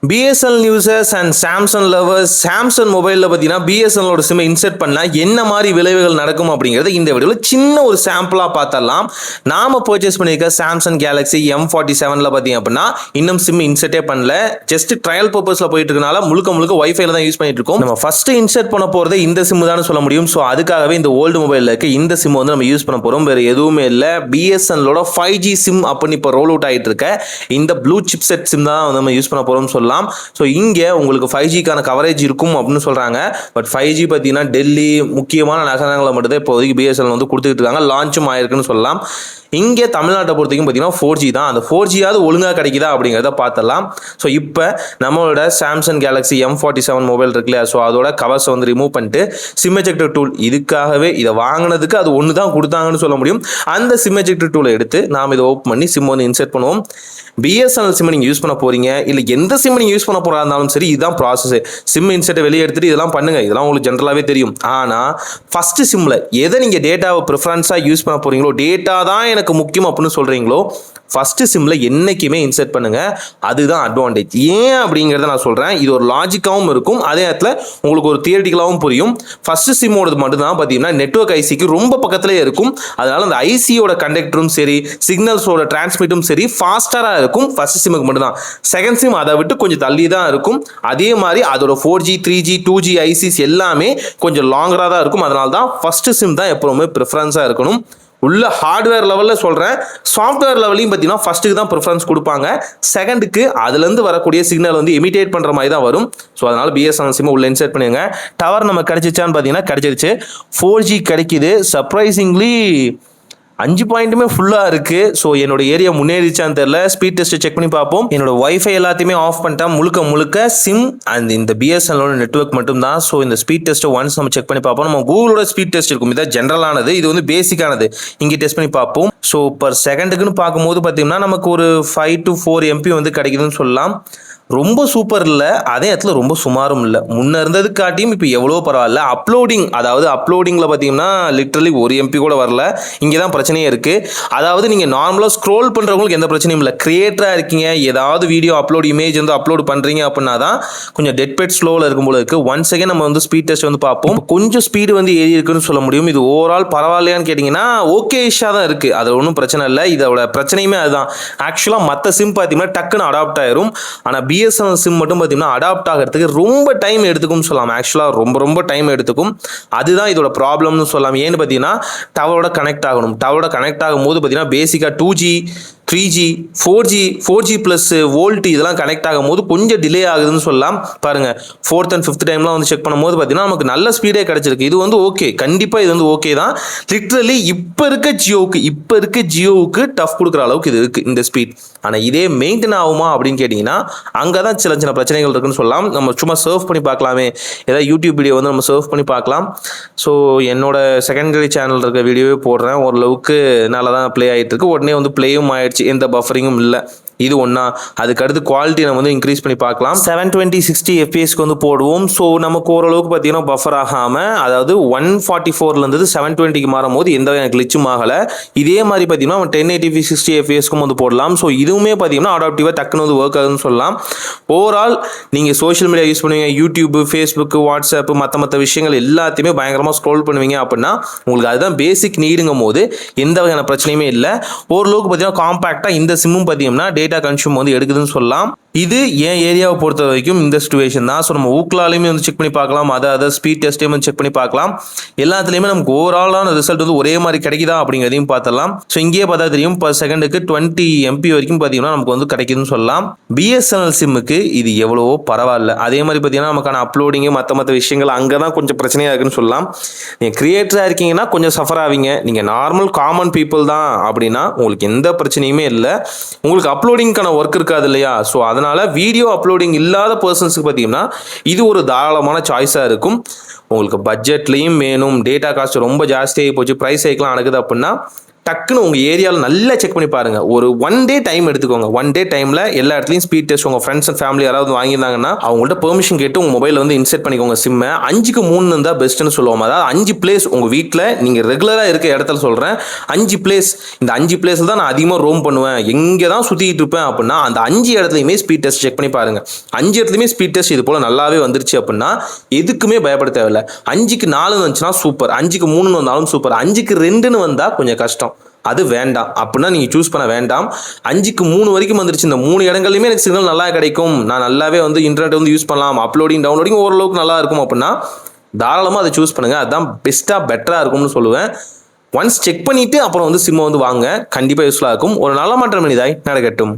BSNL users and Samsung lovers, Samsung மொபைலில் பார்த்தீங்கன்னா பிஎஸ்என்எலோட சிம்மை insert பண்ணால் என்ன மாதிரி விளைவுகள் நடக்கும் அப்படிங்கிறத இந்த வீடியோவில் சின்ன ஒரு சாம்பிளாக பார்த்தரலாம். நாம் பர்ச்சேஸ் பண்ணியிருக்க சாம்சங் கேலக்ஸி M47 பார்த்தீங்க அப்படின்னா இன்னும் சிம் இன்செர்ட்டே பண்ணல. ஜஸ்ட் ட்ரையல் பர்பஸில் போயிட்டு இருக்கனால முழுக்க வைஃபைல தான் யூஸ் பண்ணிட்டு இருக்கோம். நம்ம ஃபர்ஸ்ட் இன்செர்ட் பண்ண போகிறது இந்த சிம் தான் சொல்ல முடியும். ஸோ அதுக்காகவே இந்த ஓல்டு மொபைலில் இருக்க இந்த சிம் வந்து நம்ம யூஸ் பண்ண போகிறோம். வேறு எதுவுமே இல்லை. பிஎஸ்என்எலோட 5G சிம் அப்படின்னு இப்போ ரோல் அவுட் ஆகிட்டு இருக்க இந்த ப்ளூ சிப் செட் சிம் தான் வந்து நம்ம யூஸ் பண்ண போகிறோம்னு சொல்லலாம். ஸோ இங்கே உங்களுக்கு 5Gக்கான கவரேஜ் இருக்கும் அப்படின்னு சொல்கிறாங்க. பட் 5G பார்த்தீங்கன்னா டெல்லி முக்கியமான நகரங்களை மட்டும் தான் இப்போதைக்கு பிஎஸ்என்எல் வந்து கொடுத்துக்கிட்டு இருக்காங்க. லான்ச்சும் ஆயிருக்குன்னு சொல்லலாம். இங்கே தமிழ்நாட்டை பொறுத்த வரைக்கும் பார்த்தீங்கன்னா 4G தான். அந்த 4Gயாவது ஒழுங்காக கிடைக்குதா அப்படிங்கிறத பார்த்துடலாம். ஸோ இப்போ நம்மளோட சாம்சங் கேலக்ஸி M47 மொபைல் இருக்கு இல்லையா, ஸோ அதோட கவர்ஸை வந்து ரிமூவ் பண்ணிட்டு சிம் எஜெக்டர் டூல், இதுக்காகவே இதை வாங்கினதுக்கு அது ஒன்று தான் கொடுத்தாங்கன்னு சொல்ல முடியும். அந்த சிம் எஜெக்டர் டூலை எடுத்து நாம் இதை ஓப்பன் பண்ணி சிம் வந்து இன்செர்ட் பண்ணுவோம். பிஎஸ்என்எல் சிம் நீங்கள் யூஸ் பண்ண போறீங்க, இல்லை எந்த சிம் நீங்கள் யூஸ் பண்ண போறா இருந்தாலும் சரி, இதுதான் ப்ராசஸ். சிம் இன்செர்ட்டை வெளியே எடுத்துட்டு இதெல்லாம் பண்ணுங்க. இதெல்லாம் உங்களுக்கு ஜென்ரலாகவே தெரியும். ஆனால் ஃபர்ஸ்ட் சிம்மில் எதை நீங்கள் டேட்டாவை ப்ரிஃபரன்ஸாக யூஸ் பண்ண போறீங்களோ, டேட்டா தான் எனக்கு முக்கியம் அப்படின்னு சொல்றீங்களோ, ஃபர்ஸ்ட் சிம்ல என்னைக்குமே இன்செர்ட் பண்ணுங்க. அதுதான் அட்வான்டேஜ். ஏன் அப்படிங்கிறத நான் சொல்றேன். இது ஒரு லாஜிக்காவும் இருக்கும், அதே நேரத்தில் உங்களுக்கு ஒரு தியரிட்டிக்கலாகவும் புரியும். ஃபர்ஸ்ட் சிம்மோட மட்டும்தான் பார்த்தீங்கன்னா நெட்வொர்க் ஐசிக்கு ரொம்ப பக்கத்திலே இருக்கும். அதனால அந்த ஐசியோட கண்டக்டரும் சரி, சிக்னல்ஸோட டிரான்ஸ்மிட்டும் சரி ஃபாஸ்டராக இருக்கும். ஃபர்ஸ்ட் சிம்முக்கு மட்டும்தான். செகண்ட் சிம் அதை விட்டு கொஞ்சம் தள்ளி தான் இருக்கும். அதே மாதிரி அதோட 4G 3G 2G ஐசிஸ் எல்லாமே கொஞ்சம் லாங்கராக தான் இருக்கும். அதனால தான் ஃபர்ஸ்ட் சிம் தான் எப்பவுமே ப்ரிஃபரன்ஸாக இருக்கணும். உள்ள ஹார்ட்வேர் லெவலில் சொல்கிறேன். சாஃப்ட்வேர் லெவலையும் பார்த்தீங்கன்னா ஃபர்ஸ்ட்டுக்கு தான் ப்ரிஃபரன்ஸ் கொடுப்பாங்க. செகண்டுக்கு அதுலேருந்து வரக்கூடிய சிக்னல் வந்து இமிட்டேட் பண்ணுற மாதிரி தான் வரும். ஸோ அதனால் பிஎஸ்என்எல் சிம் உள்ள இன்செர்ட் பண்ணுங்க. டவர் நம்ம கிடைச்சிச்சான்னு பார்த்தீங்கன்னா கிடைச்சிருச்சு. 4G கிடைக்குது. சர்ப்ரைசிங்லி 5 பாயிண்ட்டுமே ஃபுல்லாக இருக்குது. ஸோ என்னோட ஏரியா முன்னேறிச்சான்னு தெரியல. ஸ்பீட் டெஸ்ட்டை செக் பண்ணி பார்ப்போம். என்னோட வைஃபை எல்லாத்தையுமே ஆஃப் பண்ணிட்டா முழுக்க சிம் அண்ட் இந்த பிஎஸ்என்எலோட நெட்வொர்க் மட்டும் தான். ஸோ இந்த ஸ்பீட் டெஸ்ட்டை ஒன்ஸ் நம்ம செக் பண்ணி பார்ப்போம். நம்ம கூகுளோட ஸ்பீட் டெஸ்ட் இருக்கும். இதான் ஜென்ரலானது, இது வந்து பேசிக்கானது. இங்கே டெஸ்ட் பண்ணி பார்ப்போம். ஸோ பர் செகண்டுக்குன்னு பார்க்கும்போது பார்த்தீங்கன்னா நமக்கு ஒரு 5 to 4 MB வந்து கிடைக்குதுன்னு சொல்லலாம். ரொம்ப சூப்பர் இல்லை, அதே இடத்துல ரொம்ப சுமாரும் இல்லை. முன்ன இருந்தது காட்டியும் இப்போ எவ்வளோ பரவாயில்ல. அப்லோடிங்கில் பார்த்தீங்கன்னா லிட்ரலி 1 MB கூட வரல. இங்கே தான் பிரச்சனையே இருக்குது. அதாவது நீங்கள் நார்மலாக ஸ்க்ரோல் பண்ணுறவங்களுக்கு எந்த பிரச்சனையும் இல்லை. கிரியேட்டராக இருக்கீங்க, ஏதாவது வீடியோ அப்லோட் இமேஜ் வந்து அப்லோட் பண்ணுறீங்க அப்படின்னா தான் கொஞ்சம் டெட் பெட் ஸ்லோவில் இருக்கும் போல இருக்குது. ஒன்ஸ் அகேன் நம்ம வந்து ஸ்பீட் டெஸ்ட் வந்து பார்ப்போம். கொஞ்சம் ஸ்பீடு வந்து ஏறி இருக்குன்னு சொல்ல முடியும். இது ஓவரால் பரவாயில்லையான்னு கேட்டிங்கன்னா ஓகே இஷ்ஷாக தான் இருக்குது. அது ஒன்றும் பிரச்சனை இல்லை. இதோட பிரச்சனையுமே அதுதான். ஆக்சுவலாக மற்ற சிம் பார்த்தீங்கன்னா டக்குன்னு அடாப்ட் ஆயிரும். ஆனால் பிஎஸ்என்எல் சிம் மட்டும் பார்த்தீங்கன்னா அடாப்ட் ஆகிறதுக்கு ரொம்ப டைம் எடுத்துக்கும் சொல்லலாம். ஆக்சுவலாக ரொம்ப டைம் எடுத்துக்கும். அதுதான் இதோட ப்ராப்ளம்னு சொல்லலாம். ஏன்னு பார்த்தீங்கன்னா டவரோட கனெக்ட் ஆகணும். டவரோட கனெக்ட் ஆகும்போது பார்த்தீங்கன்னா பேசிக்காக 2G 3G 4G plus volt இதெல்லாம் கனெக்ட் ஆகும் போது கொஞ்சம் டிலே ஆகுதுன்னு சொல்லலாம். பாருங்க 4th and 5th டைம்லாம் வந்து செக் பண்ணும்போது பார்த்தீங்கன்னா நமக்கு நல்ல ஸ்பீடே கிடைச்சிருக்கு. இது வந்து ஓகே, கண்டிப்பாக இது வந்து ஓகே தான். லிட்ரலி இப்போ இருக்க ஜியோவுக்கு டஃப் கொடுக்குற அளவுக்கு இது இருக்குது இந்த ஸ்பீட். ஆனால் இதே மெயின்டைன் ஆகுமா அப்படின்னு கேட்டிங்கன்னா அங்கே தான் சின்ன பிரச்சனைகள் இருக்குன்னு சொல்லலாம். நம்ம சும்மா சர்வ் பண்ணி பார்க்கலாமே, ஏதாவது யூடியூப் வீடியோ வந்து நம்ம சர்வ் பண்ணி பார்க்கலாம். ஸோ என்னோட செகண்டரி சேனல் இருக்க வீடியோவே போடுறேன். ஓரளவுக்கு நல்லா தான் ப்ளே ஆகிட்டு இருக்கு. உடனே வந்து ப்ளேயும் ஆயிடுச்சு, எந்த பஃபரிங்கும் இல்லை. இது ஒன்றா. அதுக்கடுத்து குவாலிட்டி நம்ம வந்து இன்க்ரீஸ் பண்ணி பார்க்கலாம். 720 60 FPSக்கு வந்து போடுவோம். ஸோ நமக்கு ஓரளவுக்கு பார்த்தீங்கன்னா பஃபர் ஆகாமல், அதாவது 144 720க்கு மாறும் போது எந்த எனக்கு கிளிச்சும் ஆகலை. இதே மாதிரி பார்த்தீங்கன்னா 1080p 60 FPSக்கும் வந்து போடலாம். ஸோ இதுவுமே பார்த்தீங்கன்னா அடாப்டிவாக டக்குன்னு வந்து ஒர்க் ஆகுதுன்னு சொல்லலாம். ஓவரால் நீங்கள் சோஷியல் மீடியா யூஸ் பண்ணுவீங்க, யூடியூப், ஃபேஸ்புக், வாட்ஸ்அப், மற்ற விஷயங்கள் எல்லாத்தையுமே பயங்கரமாக ஸ்க்ரோல் பண்ணுவீங்க அப்படின்னா உங்களுக்கு அதுதான் பேசிக் நீடுங்கும் போது எந்த வகையான பிரச்சனையுமே இல்லை. ஓரளவுக்கு பார்த்தீங்கன்னா காம்பேக்டாக இந்த சிம்மும் பார்த்தீங்கன்னா டேட்டா கன்சியூம் வந்து எடுக்குதுன்னு சொல்லலாம். இது என் ஏரியாவை பொறுத்த வரைக்கும் இந்த சிச்சுவேஷன் தான். ஸோ நம்ம ஊக்லாலையுமே வந்து செக் பண்ணி பார்க்கலாம். அதை ஸ்பீட் டெஸ்ட்டையும் வந்து செக் பண்ணி பார்க்கலாம். எல்லாத்துலேயுமே நமக்கு ஓவராலான ரிசல்ட் வந்து ஒரே மாதிரி கிடைக்குதா அப்படிங்கிறதையும் பார்த்துடலாம். ஸோ இங்கேயே பார்த்தா தெரியும், பர் செகண்டுக்கு 20 MB வரைக்கும் பார்த்தீங்கன்னா நமக்கு வந்து கிடைக்குதுன்னு சொல்லலாம். பிஎஸ்என்எல் சிம்முக்கு இது எவ்வளவோ பரவாயில்ல. அதே மாதிரி பார்த்தீங்கன்னா நமக்கான அப்லோடிங்கு மற்ற விஷயங்கள் அங்கே தான் கொஞ்சம் பிரச்சனையாக இருக்குன்னு சொல்லலாம். நீங்கள் கிரியேட்டராக இருக்கீங்கன்னா கொஞ்சம் சஃபர் ஆவீங்க. நீங்கள் நார்மல் காமன் பீப்புள் தான் அப்படின்னா உங்களுக்கு எந்த பிரச்சனையுமே இல்லை. உங்களுக்கு அப்லோடிங்கான ஒர்க் இருக்காது இல்லையா. ஸோ அதனால வீடியோ அப்லோடிங் இல்லாத பர்சன்ஸுக்கு பார்த்தீங்கன்னா இது ஒரு தாராளமான சாய்ஸாக இருக்கும். உங்களுக்கு பட்ஜெட்லையும் வேணும், டேட்டா காஸ்ட் ரொம்ப ஜாஸ்தியாகி போச்சு, ப்ரைஸ் ஹைக்லாம் நடக்குது அப்படின்னா டக்குன்னு உங்கள் ஏரியாவில் நல்லா செக் பண்ணி பாருங்கள். ஒரு 1 டே டைம் எடுத்துக்கோங்க. 1 டே டைமில் எல்லா இடத்துலையும் ஸ்பீட் டெஸ்ட் உங்கள் ஃப்ரெண்ட்ஸ் அண்ட் ஃபேமிலி யாராவது வாங்கியிருந்தாங்கன்னா அவங்கள்ட்ட பெர்மிஷன் கேட்டு உங்கள் மொபைலில் வந்து இன்செர்ட் பண்ணிக்கோங்க சிம்மை. 5க்கு 3 இருந்தால் பெஸ்ட்டுன்னு சொல்லுவோம். அதாவது 5 பிளேஸ் உங்கள் வீட்டில் நீங்கள் ரெகுலராக இருக்க இடத்துல சொல்கிறேன். 5 பிளேஸ், இந்த 5 பிளேஸில் தான் நான் அதிகமாக ரோம் பண்ணுவேன், எங்கே தான் சுற்றிக்கிட்டு இருப்பேன் அப்படின்னா அந்த 5 இடத்துலையுமே ஸ்பீட் டெஸ்ட் செக் பண்ணி பாருங்கள். 5 இடத்துலையுமே ஸ்பீட் டெஸ்ட் இது போல் நல்லாவே வந்துருச்சு அப்படின்னா எதுக்குமே பயப்பட தேவையில்லை. 5க்கு 4 வந்துச்சுன்னா சூப்பர், 5க்கு 3 வந்தாலும் சூப்பர், 5க்கு 2 வந்தால் கொஞ்சம் கஷ்டம், அது வேண்டாம் அப்படின்னா நீங்கள் சூஸ் பண்ண வேண்டாம். 5க்கு 3 வரைக்கும் வந்துருச்சு, இந்த 3 இடங்கள்லையுமே எனக்கு சிக்னல் நல்லா கிடைக்கும், நான் நல்லாவே வந்து இன்டர்நெட் வந்து யூஸ் பண்ணலாம், அப்லோடிங் டவுன்லோடிங் ஓரளவுக்கு நல்லா இருக்கும் அப்படின்னா தாராளமாக அதை சூஸ் பண்ணுங்கள். அதுதான் பெஸ்ட்டாக பெட்டராக இருக்கும்னு சொல்லுவேன். ஒன்ஸ் செக் பண்ணிவிட்டு அப்புறம் வந்து சிம்மை வந்து வாங்க, கண்டிப்பாக யூஸ்ஃபுல்லாக இருக்கும். ஒரு நல்ல மாற்றம் இதாய் நடக்கட்டும்.